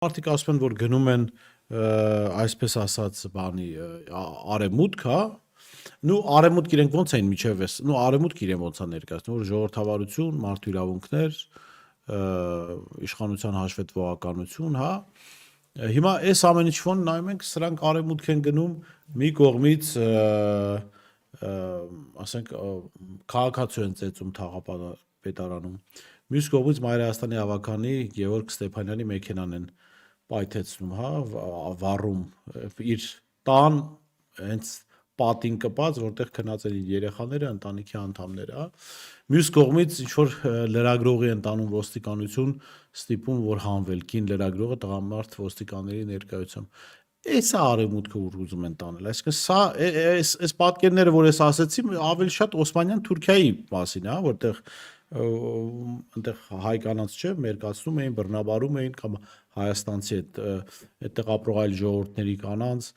Մարդիկ ասում են, որ գնում են այսպես ասած բանի արևմուտք, հա, արևմուտք իրենք ոնց էին միջև էս, արևմուտք իրեն ոնց է ներկայացնում, որ ժողովրդավարություն, մարդու իրավունքներ, իշխանության հաշվետվողականություն, հա, հիմա այս ամեն ինչ ֆոն նայում ենք, սրանք արևմուտք են գնում մի կողմից, ասենք, քաղաքացու են ծեծում թաղապետարանում, մյուս կողմից Մայրահաստանի ավագանի Գևորգ Ստեփանյանի մեքենան են պայթեցնում, հա, վառում իր տան հենց պատին կպած, որտեղ քնած են երեխաները, ընտանիքի անդամները, հա։ Մյուս կողմից ինչ որ լրագրողի են տանում ոստիկանություն, ստիպում որ հանվել կին լրագրողը տղամարդ ոստիկանների ներկայությամբ։ Էս է արևմուտքը ուզում են տանել, այսինքն սա այս պատկերները, որ ես ասացի, ավելի շատ Օսմանյան Թուրքիայի մասին, հա, որտեղ այնտեղ հայ կանանց չէ, մերկացնում էին, բռնաբարում էին կամ հայաստանցի այդտեղ ապրող այլ ժողովուրդների կանանց